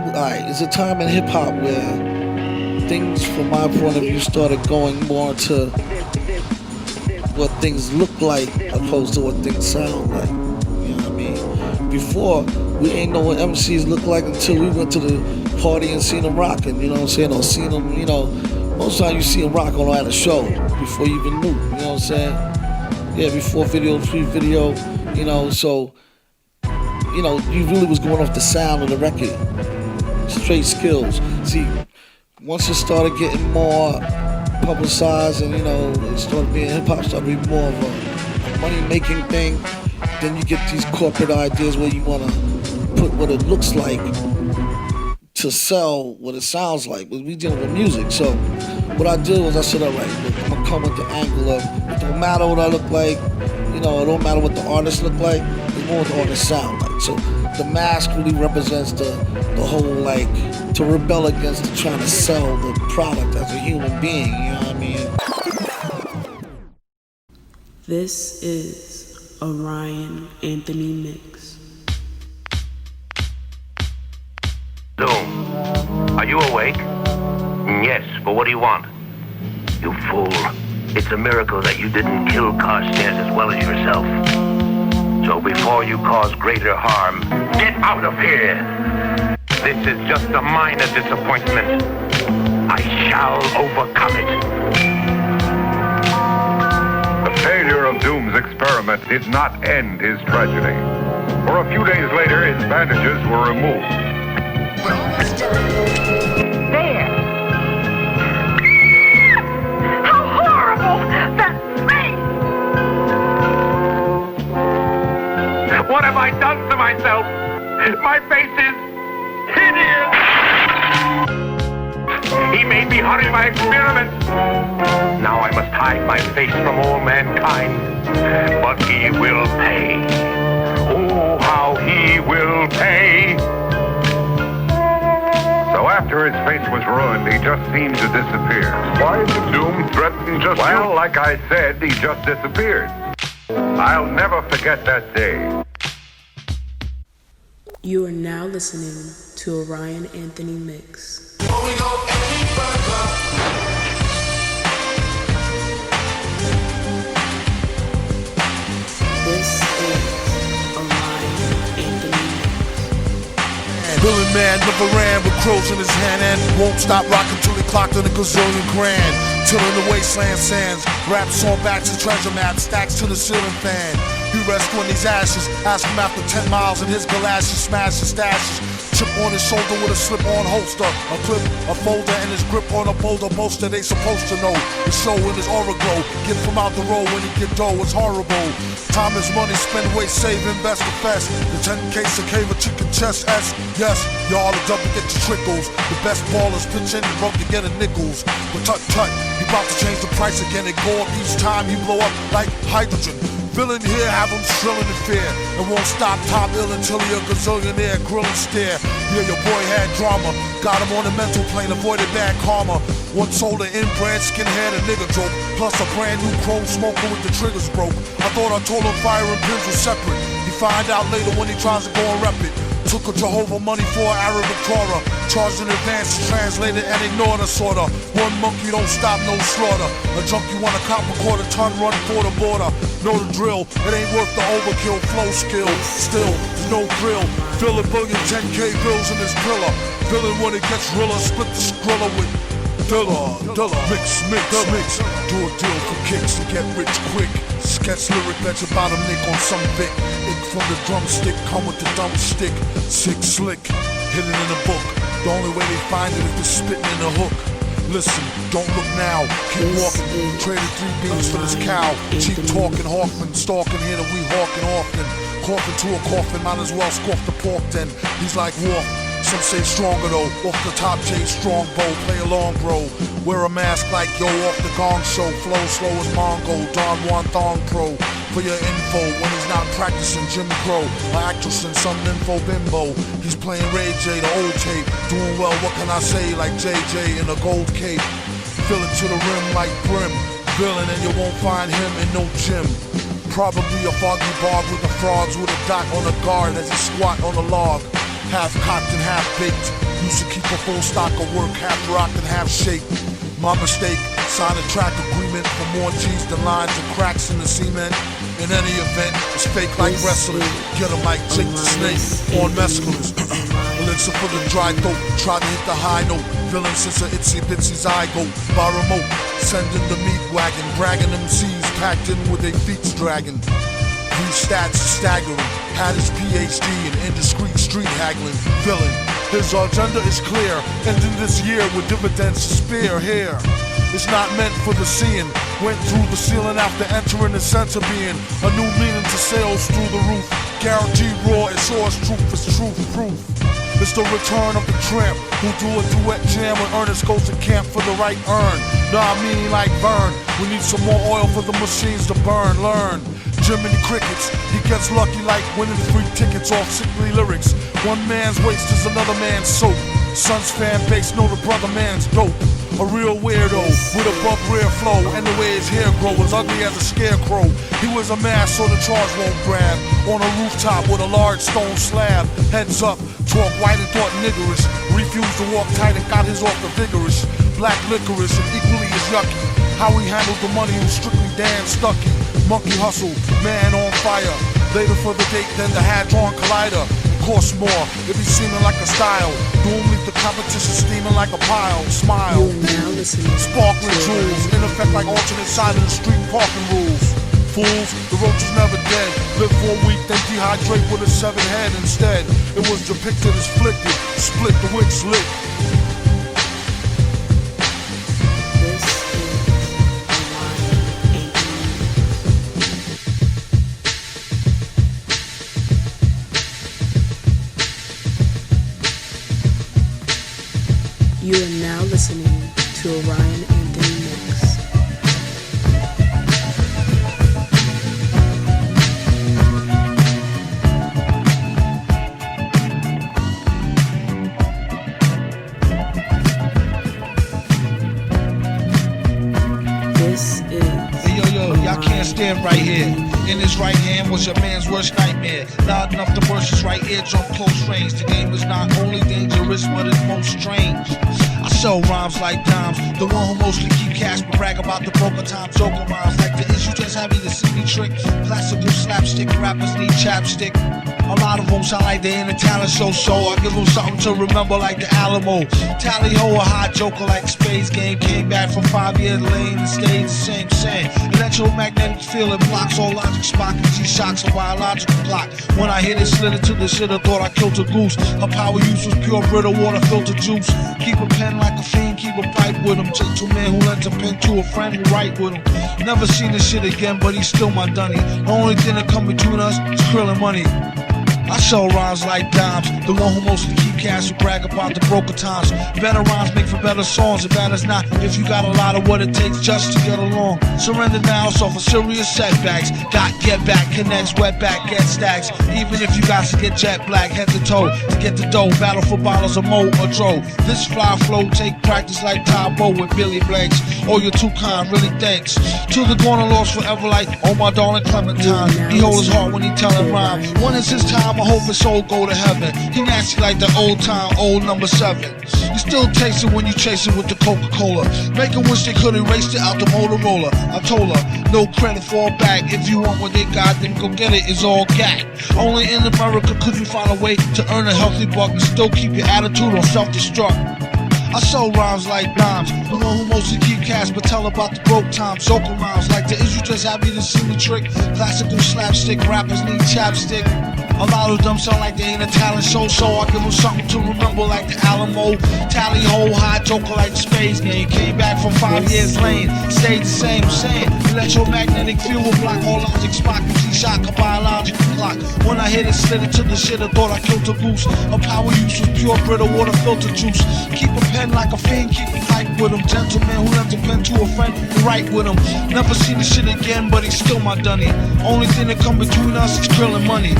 Alright, it's a time in hip hop where things, from my point of view, started going more to what things look like opposed to what things sound like. You know what I mean? Before, we ain't know what MCs look like until we went to the party and seen them rocking, you know what I'm saying? Or seen them, most time you see them rock on at a show before you even knew, you know what I'm saying? Yeah, before video, pre-video, so, you really was going off the sound of the record. Straight skills. See, once it started getting more publicized and, it started being, hip-hop started being more of a money-making thing, then you get these corporate ideas where you want to put what it looks like to sell what it sounds like. But we dealing with music, so what I did was I said, all right, look, I'm going to come with the angle of, it don't matter what I look like, it don't matter what the artists look like, it's more what the artists sound like. So the mask really represents the whole, to rebel against trying to sell the product as a human being, you know what I mean? This is a Ryan Anthony mix. Doom, are you awake? Yes, but what do you want? You fool. It's a miracle that you didn't kill Carstairs as well as yourself. So before you cause greater harm, get out of here! This is just a minor disappointment. I shall overcome it. The failure of Doom's experiment did not end his tragedy. For a few days later, his bandages were removed. There. How horrible! That's me! What have I done to myself? My face is hideous! He made me hurry my experiments. Now I must hide my face from all mankind. But he will pay. Oh, how he will pay! So after his face was ruined, he just seemed to disappear. Why did Doom threaten just Well, like I said, he just disappeared. I'll never forget that day. You are now listening to a Ryan Anthony mix. This is a Ryan Anthony mix. Villain man never ran with crows in his hand and won't stop rocking till he clocked in a gazillion grand. Tilling the wasteland sands, raps on backs and treasure maps, stacks to the ceiling fan. He rests on these ashes, ask him after 10 miles in his galoshes, smash his stashes. Chip on his shoulder with a slip-on holster, a clip, a folder, and his grip on a boulder bolster. They supposed to know the show in his aura glow. Get from out the road when he get dough, it's horrible. Time is money, spend away, save, invest, the fest. The 10 case of cave, a chicken chest, S. Yes, y'all the double get your trickles. The best ballers pitch in and broke to get a nickels. But tut, he about to change the price again and go up each time he blow up like hydrogen. Villain here, have him shrilling in fear, and won't stop top ill until he a gazillionaire, grill and stare. Yeah, your boy had drama, got him on the mental plane, avoided bad karma. One sold an inbred skinhead, a nigga joke, plus a brand new chrome smoker with the triggers broke. I thought I told him fire and pins were separate. He find out later when he tries to go and rep it. Took a Jehovah money for an Arabic Torah, charged in advance, translated and ignored us sorta. One monkey don't stop, no slaughter. A junkie want a cop a quarter ton, run for the border. Know the drill, it ain't worth the overkill, flow skill. Still, there's no thrill. Fill a billion 10K bills in his pillar. Villain when it gets realer, split the skrilla with Dilla. Mix. Do a deal for kicks and get rich quick. Sketch lyric, bet your bottom nick on some Vic. Ick from the drumstick, come with the dumb stick. Sick slick, hidden in a book. The only way they find it if they're spitting in a hook. Listen, don't look now, keep walking. Traded 3 beans for this cow. Cheap talking, Hawkman, stalking here that we hawking often. Coughing to a coffin, might as well scoff the pork then. He's like Wolf. Some say stronger though, off the top J strong bow, play along bro. Wear a mask like yo off the gong show, flow slow as Mongo, Don Juan Thong Pro. For your info, when he's not practicing Jim Crow, or actress in some info bimbo. He's playing Ray J, the old tape, doing well, what can I say, like JJ in a gold cape. Fill it to the rim like brim, villain and you won't find him in no gym. Probably a foggy bog with the frogs with a dot on a guard as he squat on a log. Half cocked and half baked, Used to keep a full stock of work, half rock and half shake. My mistake, sign a track agreement for more G's than lines and cracks in the cement. In any event, it's fake like wrestling. Get 'em like Jake the Snake on mescalers. Elixir for the dry throat, try to hit the high note. Villain since a itsy bitsy zygote. By remote, sending the meat wagon. Bragging MCs packed in with their feet dragging. These stats are staggering. Had his PhD in indiscreet street haggling. Villain, his agenda is clear. Ending this year with dividends to spare here. It's not meant for the seeing. Went through the ceiling after entering the sense of being. A new meaning to sales through the roof. Guaranteed raw, it's source truth, it's truth proof. It's the return of the tramp who do a duet jam when Ernest goes to camp for the right earn. Nah, I mean like burn. We need some more oil for the machines to burn. Learn. Jiminy Crickets, he gets lucky like winning free tickets off sickly lyrics. One man's waste is another man's soap. Son's fan base know the brother man's dope. A real weirdo with above rear flow, and the way his hair grow was ugly as a scarecrow. He was a mask so the charge won't grab. On a rooftop with a large stone slab. Heads up, talk white and thought niggerish. Refused to walk tight and got his off the vigorous. Black licorice and equally as yucky. How he handled the money was strictly Dan Stucky. Monkey hustle, man on fire. Later for the date than the Hadron Collider. Cost more, it be seeming like a style. Doom leave the competition steaming like a pile. Smile, sparkling jewels, in effect like alternate side of the street parking rules. Fools, the roach is never dead. Live for a week, then dehydrate with a severed head instead. It was depicted as flicked, split the wick slit. You are now listening to Orion Anthony Mix. This is... Hey, yo, y'all can't stand right here. In his right hand was your man's worst nightmare. Loud enough to burst his right eardrum close range. The game is not only dangerous, but it's most strange. I sell rhymes like dimes. The one who mostly keep cash but brag about the broken time joker rhymes. Like the issue just having the silly trick. Classical slapstick, rappers need chapstick. A lot of them sound like they in a talent show, so I give them something to remember like the Alamo. Tally ho, a hot joker like Space Game. Came back from 5 years lane and stayed the same. Electromagnetic field it blocks all logic, Spock and G-shocks a biological clock. When I hit it, slid it to the shit, I thought I killed a goose. Her power use was pure Brita water filter juice. Keep a pen like a fiend, keep a pipe with him. Gentleman who lends a pen to a friend who write with him. Never seen this shit again, but he's still my dunny. The only thing that come between us is krill and money. I sell rhymes like dimes. The one who mostly keep cash who brag about the broken times. Better rhymes make for better songs. If that is not, if you got a lot of what it takes just to get along. Surrender now, suffer serious setbacks. Got get back, connects, wet back, get stacks. Even if you got to get jet black, head to toe to get the dough. Battle for bottles of Mo or Dro. This fly flow take practice like Tybo with Billy Blanks. Oh, you're too kind, really thanks. To the corner lost forever like, oh my darling Clementine. He hold his heart when he tellin' rhyme. When is his time? I hope his soul go to heaven. He nasty like the old time, old number 7. You still taste it when you chase it with the Coca-Cola. Make her wish they could erase it out the Motorola. I told her, no credit for a bag. If you want what they got, then go get it. It's all gag. Only in America could you find a way to earn a healthy buck and still keep your attitude on self-destruct. I sell rhymes like dimes. The one who mostly keep cash but tell about the broke times. Joker rhymes like the is you just happy to see me trick. Classical slapstick, rappers need chapstick. A lot of them sound like they ain't a talent show, so I give them something to remember like the Alamo. Tally ho, hot joker like the Space Game. Came back from 5 years lane, stayed the same. Electromagnetic field will block all logic, Spock and G-shock a biological clock. When I hit it, slid it to the shit, I thought I killed a goose. Her power use was pure Brita water filter juice. Keep a pen like a fiend, keep it hype with him. Gentleman who lends a pen to a friend who write with him. Never seen this shit again, but he's still my dunny. Only thing that come between us is krill and money.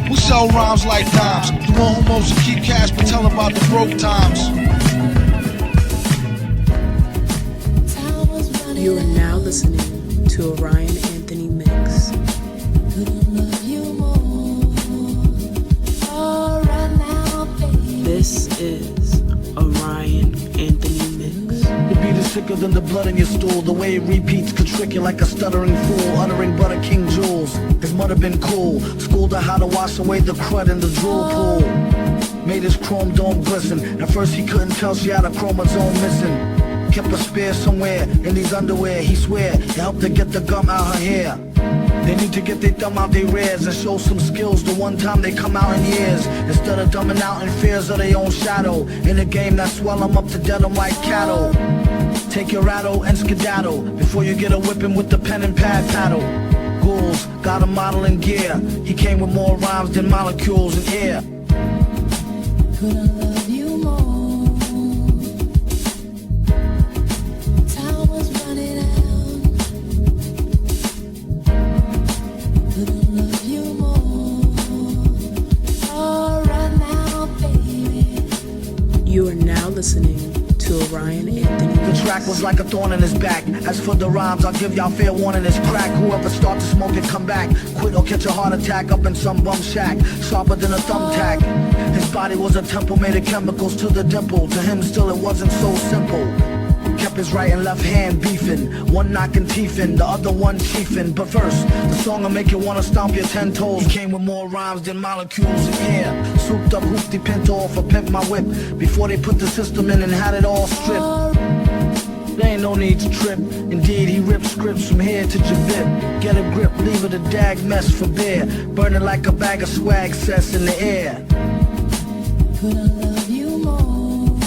We sell rhymes like dimes. The one who mostly keep cash but tell about the broke times. You are now listening to Orion Anthony Mix. This is sicker than the blood in your stool. The way it repeats could trick you like a stuttering fool, uttering butter king jewels. His mother been cool, schooled her how to wash away the crud in the drool pool. Made his chrome dome glisten. At first he couldn't tell she had a chromosome missing. Kept a spare somewhere in these underwear. He swear it helped her get the gum out her hair. They need to get their thumb out their rears and show some skills the one time they come out in years. Instead of dumbing out in fears of their own shadow. In a game that swell them up to dead them like cattle. Take your rattle and skedaddle before you get a whipping with the pen and pad paddle. Ghouls got a model in gear. He came with more rhymes than molecules in air. Could I love you more? Time was running out. Could I love you more? All right now, baby. You are now listening to Orion Anthony. The track was like a thorn in his back. As for the rhymes, I'll give y'all fair warning, it's crack. Whoever starts to smoke it, come back. Quit or catch a heart attack up in some bum shack. Sharper than a thumbtack. His body was a temple made of chemicals to the dimple. To him still it wasn't so simple. Kept his right and left hand beefing. One knocking teeth in, the other one chiefing. But first, the song will make you wanna stomp your 10 toes. He came with more rhymes than molecules in air. Souped up hoopty pinto off a pimp my whip. Before they put the system in and had it all stripped. There ain't no need to trip. Indeed, he ripped scripts from here to Jabib. Get a grip, leave it a dag mess for bear. Burning like a bag of swag sets in the air. Could I love you more?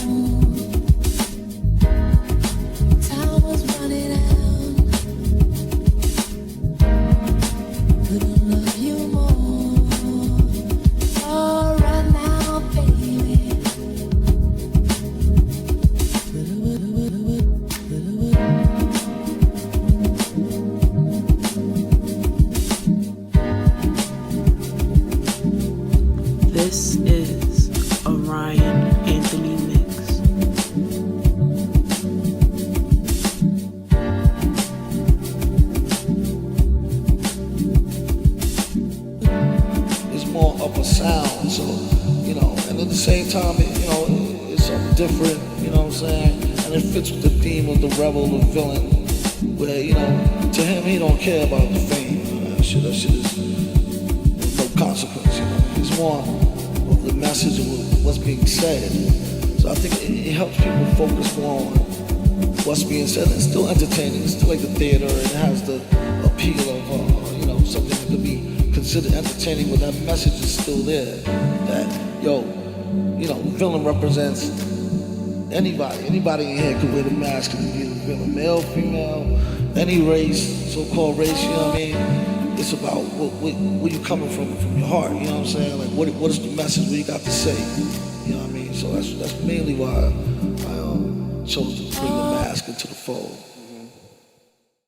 Time was running out. Could I love you more? All right now, baby. This is Orion Anthony Mix. It's more upper sound, so, you know, and at the same time, it's something different, you know what I'm saying? And it fits with the theme of the rebel, the villain, where, to him, he don't care about the fame. That shit is no consequence, It's more of the message of what's being said. So I think it helps people focus more on what's being said. It's still entertaining. It's still like the theater. It has the appeal of, something that could be considered entertaining, but that message is still there. That, villain represents anybody. Anybody in here could wear the mask and be the villain. Male, female, any race, so-called race, you know what I mean? It's about where you coming from your heart, you know what I'm saying? Like, what is the message, what you got to say, you know what I mean? So that's mainly why I chose to bring the mask into the fold.